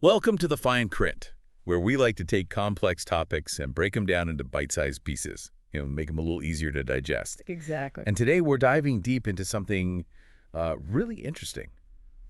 Welcome to the Fine Print, where we like to take complex topics and break them down into bite-sized pieces, make them a little easier to digest. Exactly. And today we're diving deep into something really interesting,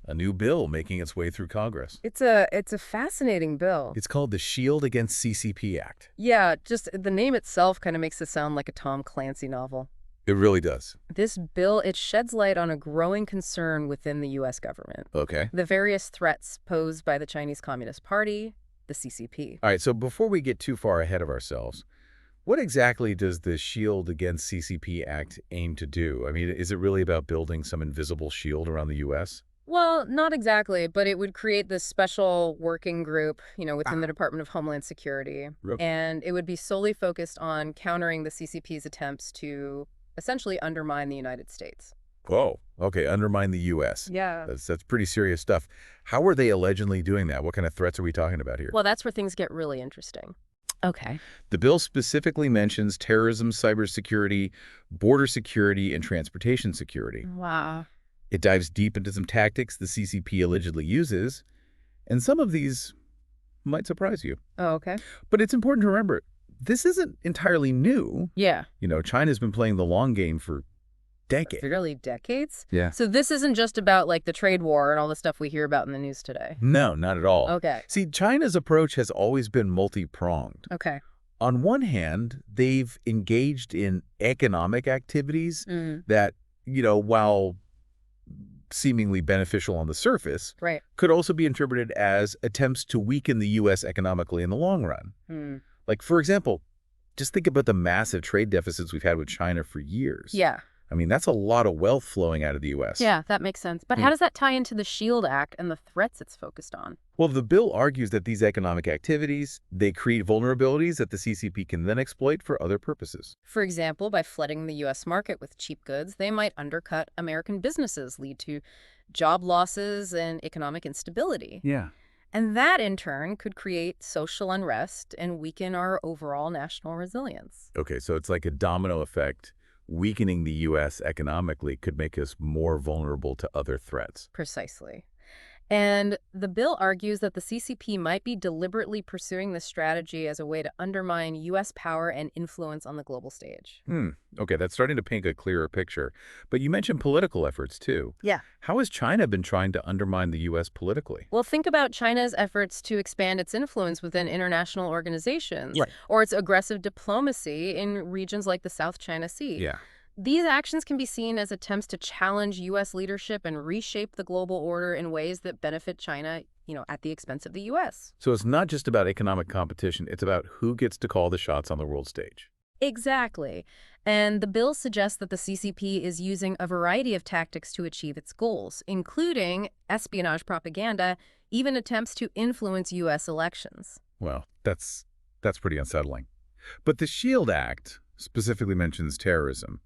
a new bill making its way through Congress. It's a fascinating bill. It's called the Shield Against CCP Act. Yeah, just the name itself kind of makes it sound like a Tom Clancy novel. It really does. This bill, it sheds light on a growing concern within the U.S. government. Okay. The various threats posed by the Chinese Communist Party, the CCP. All right, so before we get too far ahead of ourselves, what exactly does the Shield Against CCP Act aim to do? I mean, is it really about building some invisible shield around the U.S.? Well, not exactly, but it would create this special working group, within the Department of Homeland Security. Yep. And it would be solely focused on countering the CCP's attempts to essentially undermine the United States. Whoa. Okay, undermine the U.S. Yeah. That's pretty serious stuff. How are they allegedly doing that? What kind of threats are we talking about here? Well, that's where things get really interesting. Okay. The bill specifically mentions terrorism, cybersecurity, border security, and transportation security. Wow. It dives deep into some tactics the CCP allegedly uses, and some of these might surprise you. Oh, okay. But it's important to remember, this isn't entirely new. Yeah. China's been playing the long game for decades. Really decades? Yeah. So this isn't just about like the trade war and all the stuff we hear about in the news today. No, not at all. Okay. See, China's approach has always been multi-pronged. Okay. On one hand, they've engaged in economic activities that, while seemingly beneficial on the surface, Right. could also be interpreted as attempts to weaken the U.S. economically in the long run. Like, for example, just think about the massive trade deficits we've had with China for years. Yeah. I mean, that's a lot of wealth flowing out of the U.S. Yeah, that makes sense. But how does that tie into the SHIELD Act and the threats it's focused on? Well, the bill argues that these economic activities, they create vulnerabilities that the CCP can then exploit for other purposes. For example, by flooding the U.S. market with cheap goods, they might undercut American businesses, lead to job losses and economic instability. Yeah. And that, in turn, could create social unrest and weaken our overall national resilience. Okay, so it's like a domino effect. Weakening the U.S. economically could make us more vulnerable to other threats. Precisely. And the bill argues that the CCP might be deliberately pursuing this strategy as a way to undermine U.S. power and influence on the global stage. Okay, that's starting to paint a clearer picture. But you mentioned political efforts, too. Yeah. How has China been trying to undermine the U.S. politically? Well, think about China's efforts to expand its influence within international organizations, Right. or its aggressive diplomacy in regions like the South China Sea. Yeah. These actions can be seen as attempts to challenge U.S. leadership and reshape the global order in ways that benefit China, at the expense of the U.S. So it's not just about economic competition. It's about who gets to call the shots on the world stage. Exactly. And the bill suggests that the CCP is using a variety of tactics to achieve its goals, including espionage propaganda, even attempts to influence U.S. elections. Well, that's pretty unsettling. But the SHIELD Act specifically mentions terrorism.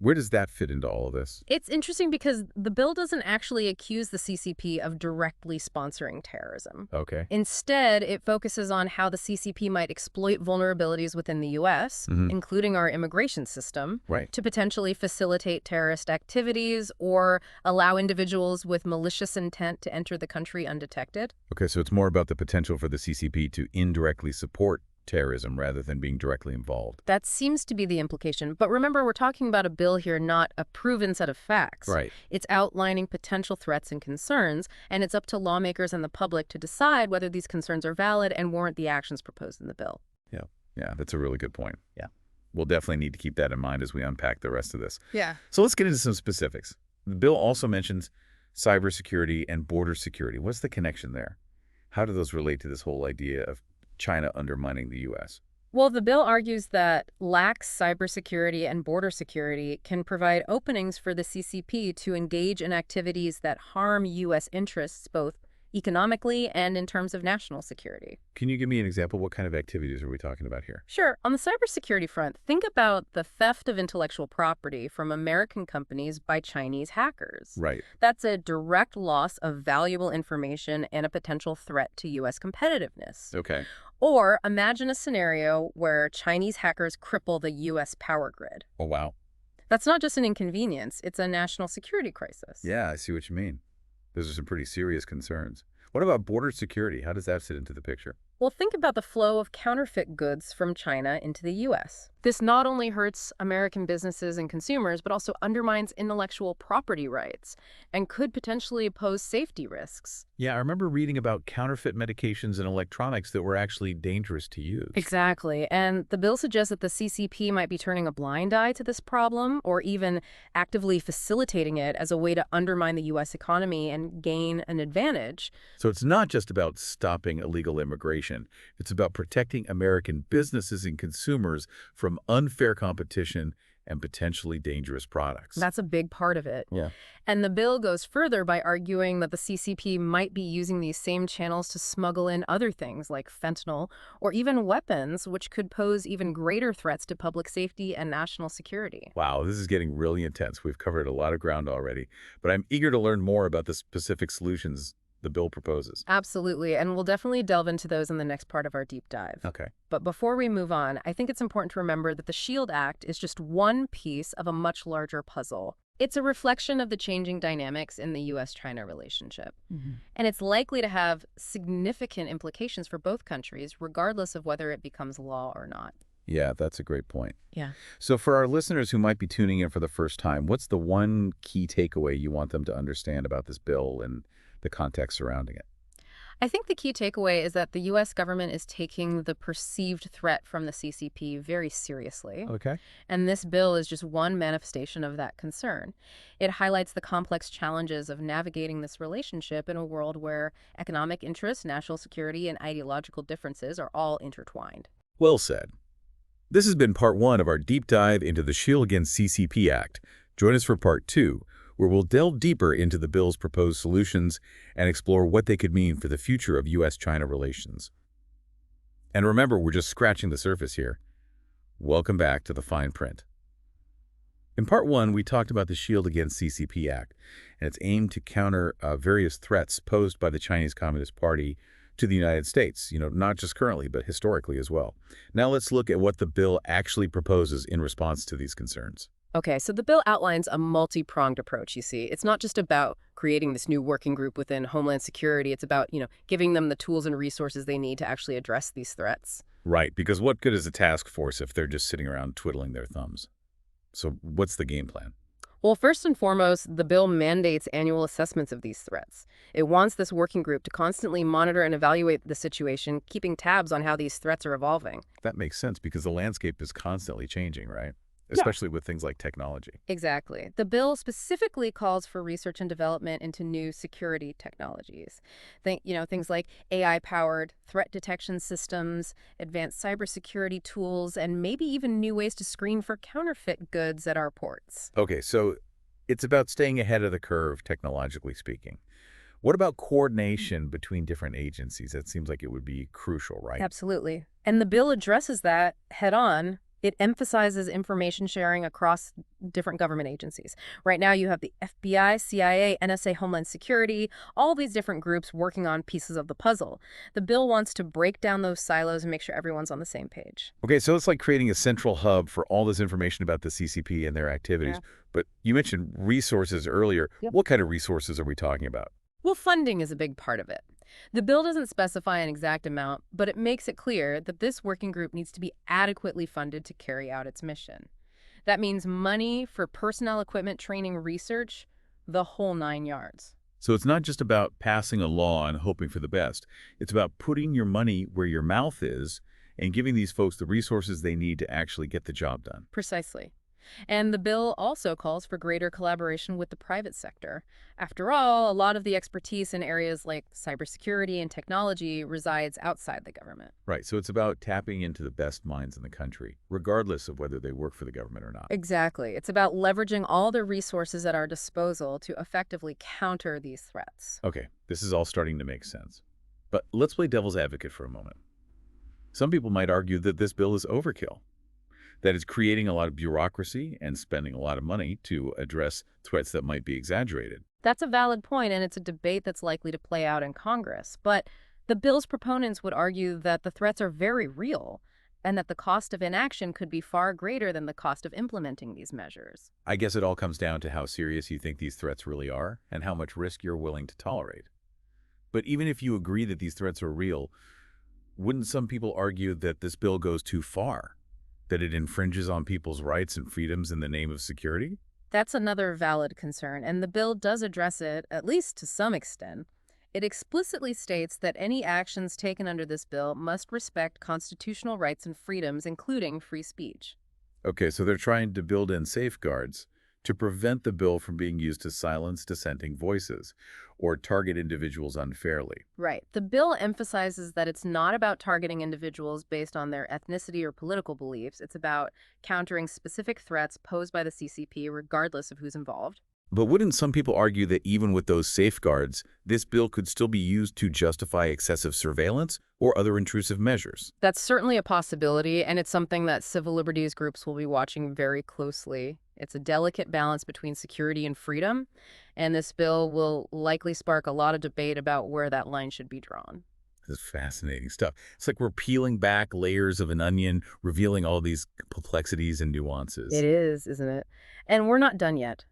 Where does that fit into all of this? It's interesting because the bill doesn't actually accuse the CCP of directly sponsoring terrorism. Okay. Instead, it focuses on how the CCP might exploit vulnerabilities within the U.S., including our immigration system, Right. to potentially facilitate terrorist activities or allow individuals with malicious intent to enter the country undetected. Okay, so it's more about the potential for the CCP to indirectly support terrorism rather than being directly involved. That seems to be the implication. But remember, we're talking about a bill here, not a proven set of facts. Right. It's outlining potential threats and concerns, and it's up to lawmakers and the public to decide whether these concerns are valid and warrant the actions proposed in the bill. Yeah, that's a really good point. Yeah. We'll definitely need to keep that in mind as we unpack the rest of this. Yeah. So let's get into some specifics. The bill also mentions cybersecurity and border security. What's the connection there? How do those relate to this whole idea of China undermining the U.S.? Well, the bill argues that lax cybersecurity and border security can provide openings for the CCP to engage in activities that harm U.S. interests both economically and in terms of national security. Can you give me an example? What kind of activities are we talking about here? Sure. On the cybersecurity front, think about the theft of intellectual property from American companies by Chinese hackers. Right. That's a direct loss of valuable information and a potential threat to U.S. competitiveness. Okay. Or imagine a scenario where Chinese hackers cripple the U.S. power grid. Oh, wow. That's not just an inconvenience, it's a national security crisis. Yeah, I see what you mean. Those are some pretty serious concerns. What about border security? How does that fit into the picture? Well, think about the flow of counterfeit goods from China into the U.S. This not only hurts American businesses and consumers, but also undermines intellectual property rights and could potentially pose safety risks. Yeah, I remember reading about counterfeit medications and electronics that were actually dangerous to use. Exactly. And the bill suggests that the CCP might be turning a blind eye to this problem or even actively facilitating it as a way to undermine the U.S. economy and gain an advantage. So it's not just about stopping illegal immigration. It's about protecting American businesses and consumers from unfair competition and potentially dangerous products. That's a big part of it. Yeah. And the bill goes further by arguing that the CCP might be using these same channels to smuggle in other things like fentanyl or even weapons, which could pose even greater threats to public safety and national security. Wow, this is getting really intense. We've covered a lot of ground already, but I'm eager to learn more about the specific solutions the bill proposes. Absolutely, and we'll definitely delve into those in the next part of our deep dive. Okay. But before we move on, I think it's important to remember that the SHIELD Act is just one piece of a much larger puzzle. It's a reflection of the changing dynamics in the U.S.-China relationship. And it's likely to have significant implications for both countries, regardless of whether it becomes law or not. Yeah, that's a great point. Yeah. So for our listeners who might be tuning in for the first time, what's the one key takeaway you want them to understand about this bill and the context surrounding it? I think the key takeaway is that the U.S. government is taking the perceived threat from the CCP very seriously. Okay. And this bill is just one manifestation of that concern. It highlights the complex challenges of navigating this relationship in a world where economic interests, national security, and ideological differences are all intertwined. Well said. This has been part one of our deep dive into the Shield Against CCP Act. Join us for part two, where we'll delve deeper into the bill's proposed solutions and explore what they could mean for the future of U.S.-China relations. And remember, we're just scratching the surface here. Welcome back to the fine print. In part one, we talked about the Shield Against CCP Act and its aim to counter various threats posed by the Chinese Communist Party to the United States, not just currently, but historically as well. Now let's look at what the bill actually proposes in response to these concerns. Okay, so the bill outlines a multi-pronged approach, you see. It's not just about creating this new working group within Homeland Security. It's about, giving them the tools and resources they need to actually address these threats. Right, because what good is a task force if they're just sitting around twiddling their thumbs? So what's the game plan? Well, first and foremost, the bill mandates annual assessments of these threats. It wants this working group to constantly monitor and evaluate the situation, keeping tabs on how these threats are evolving. That makes sense because the landscape is constantly changing, right? Especially with things like technology. Exactly. The bill specifically calls for research and development into new security technologies. Things like AI-powered threat detection systems, advanced cybersecurity tools, and maybe even new ways to screen for counterfeit goods at our ports. Okay, so it's about staying ahead of the curve, technologically speaking. What about coordination between different agencies? That seems like it would be crucial, right? Absolutely. And the bill addresses that head on. It emphasizes information sharing across different government agencies. Right now, you have the FBI, CIA, NSA, Homeland Security, all these different groups working on pieces of the puzzle. The bill wants to break down those silos and make sure everyone's on the same page. Okay, so it's like creating a central hub for all this information about the CCP and their activities. Yeah. But you mentioned resources earlier. Yep. What kind of resources are we talking about? Well, funding is a big part of it. The bill doesn't specify an exact amount, but it makes it clear that this working group needs to be adequately funded to carry out its mission. That means money for personnel, equipment, training, research, the whole 9 yards. So it's not just about passing a law and hoping for the best. It's about putting your money where your mouth is and giving these folks the resources they need to actually get the job done. Precisely. And the bill also calls for greater collaboration with the private sector. After all, a lot of the expertise in areas like cybersecurity and technology resides outside the government. Right, so it's about tapping into the best minds in the country, regardless of whether they work for the government or not. Exactly. It's about leveraging all the resources at our disposal to effectively counter these threats. Okay, this is all starting to make sense. But let's play devil's advocate for a moment. Some people might argue that this bill is overkill, that it's creating a lot of bureaucracy and spending a lot of money to address threats that might be exaggerated. That's a valid point, and it's a debate that's likely to play out in Congress. But the bill's proponents would argue that the threats are very real and that the cost of inaction could be far greater than the cost of implementing these measures. I guess it all comes down to how serious you think these threats really are and how much risk you're willing to tolerate. But even if you agree that these threats are real, wouldn't some people argue that this bill goes too far? That it infringes on people's rights and freedoms in the name of security? That's another valid concern, and the bill does address it, at least to some extent. It explicitly states that any actions taken under this bill must respect constitutional rights and freedoms, including free speech. Okay, so they're trying to build in safeguards to prevent the bill from being used to silence dissenting voices or target individuals unfairly. Right. The bill emphasizes that it's not about targeting individuals based on their ethnicity or political beliefs. It's about countering specific threats posed by the CCP, regardless of who's involved. But wouldn't some people argue that even with those safeguards, this bill could still be used to justify excessive surveillance or other intrusive measures? That's certainly a possibility, and it's something that civil liberties groups will be watching very closely. It's a delicate balance between security and freedom, and this bill will likely spark a lot of debate about where that line should be drawn. This is fascinating stuff. It's like we're peeling back layers of an onion, revealing all these complexities and nuances. It is, isn't it? And we're not done yet.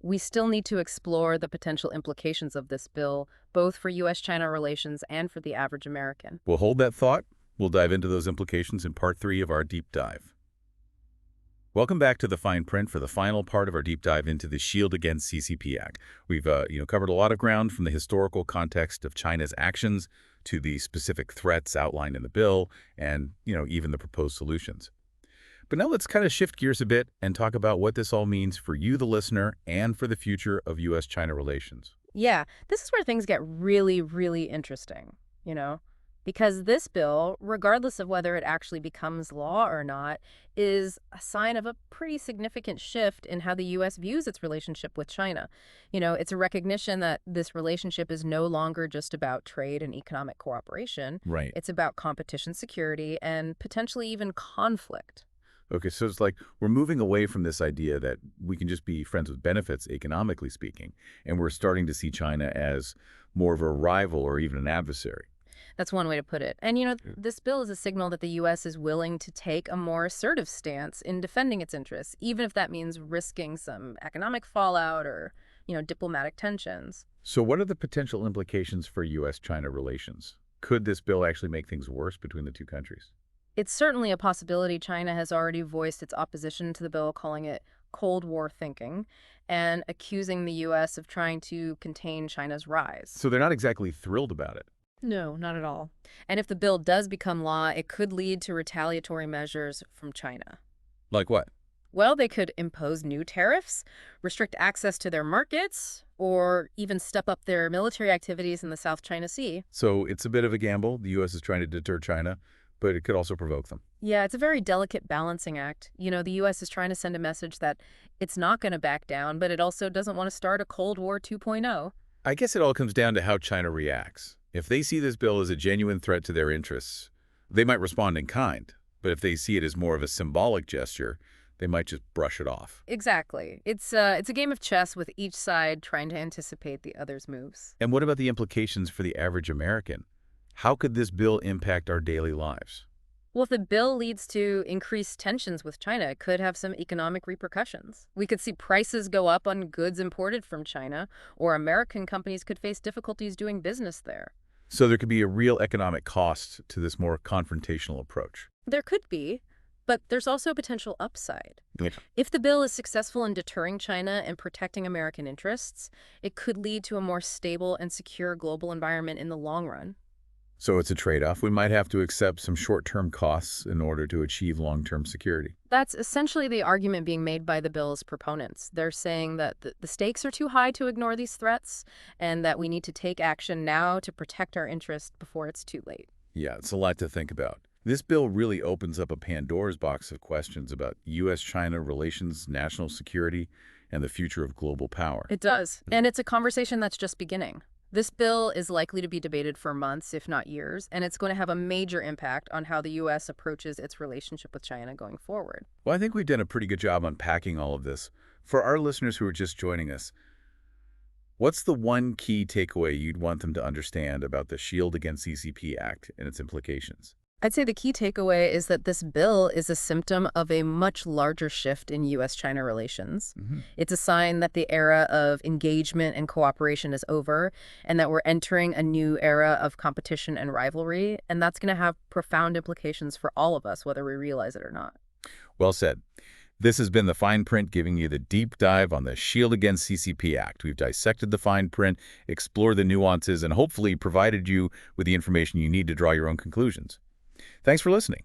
We still need to explore the potential implications of this bill, both for U.S.-China relations and for the average American. We'll hold that thought. We'll dive into those implications in part 3 of our deep dive. Welcome back to the fine print for the final part of our deep dive into the Shield Against CCP Act. We've covered a lot of ground, from the historical context of China's actions to the specific threats outlined in the bill and even the proposed solutions. But now let's kind of shift gears a bit and talk about what this all means for you, the listener, and for the future of U.S.-China relations. Yeah, this is where things get really, really interesting, because this bill, regardless of whether it actually becomes law or not, is a sign of a pretty significant shift in how the U.S. views its relationship with China. It's a recognition that this relationship is no longer just about trade and economic cooperation. Right. It's about competition, security, and potentially even conflict. Okay, so it's like we're moving away from this idea that we can just be friends with benefits, economically speaking, and we're starting to see China as more of a rival or even an adversary. That's one way to put it. And, this bill is a signal that the U.S. is willing to take a more assertive stance in defending its interests, even if that means risking some economic fallout or, diplomatic tensions. So what are the potential implications for U.S.-China relations? Could this bill actually make things worse between the two countries? It's certainly a possibility. China has already voiced its opposition to the bill, calling it Cold War thinking, and accusing the U.S. of trying to contain China's rise. So they're not exactly thrilled about it. No, not at all. And if the bill does become law, it could lead to retaliatory measures from China. Like what? Well, they could impose new tariffs, restrict access to their markets, or even step up their military activities in the South China Sea. So it's a bit of a gamble. The U.S. is trying to deter China, but it could also provoke them. Yeah, it's a very delicate balancing act. The U.S. is trying to send a message that it's not going to back down, but it also doesn't want to start a Cold War 2.0. I guess it all comes down to how China reacts. If they see this bill as a genuine threat to their interests, they might respond in kind. But if they see it as more of a symbolic gesture, they might just brush it off. Exactly. It's a game of chess with each side trying to anticipate the other's moves. And what about the implications for the average American? How could this bill impact our daily lives? Well, if the bill leads to increased tensions with China, it could have some economic repercussions. We could see prices go up on goods imported from China, or American companies could face difficulties doing business there. So there could be a real economic cost to this more confrontational approach. There could be, but there's also potential upside. Yeah. If the bill is successful in deterring China and protecting American interests, it could lead to a more stable and secure global environment in the long run. So it's a trade-off. We might have to accept some short-term costs in order to achieve long-term security. That's essentially the argument being made by the bill's proponents. They're saying that the stakes are too high to ignore these threats, and that we need to take action now to protect our interests before it's too late. Yeah, it's a lot to think about. This bill really opens up a Pandora's box of questions about U.S.-China relations, national security, and the future of global power. It does. And it's a conversation that's just beginning. This bill is likely to be debated for months, if not years, and it's going to have a major impact on how the U.S. approaches its relationship with China going forward. Well, I think we've done a pretty good job unpacking all of this. For our listeners who are just joining us, what's the one key takeaway you'd want them to understand about the Shield Against CCP Act and its implications? I'd say the key takeaway is that this bill is a symptom of a much larger shift in U.S.-China relations. Hmm. It's a sign that the era of engagement and cooperation is over, and that we're entering a new era of competition and rivalry, and that's going to have profound implications for all of us, whether we realize it or not. Well said. This has been The Fine Print, giving you the deep dive on the Shield Against CCP Act. We've dissected the fine print, explored the nuances, and hopefully provided you with the information you need to draw your own conclusions. Thanks for listening.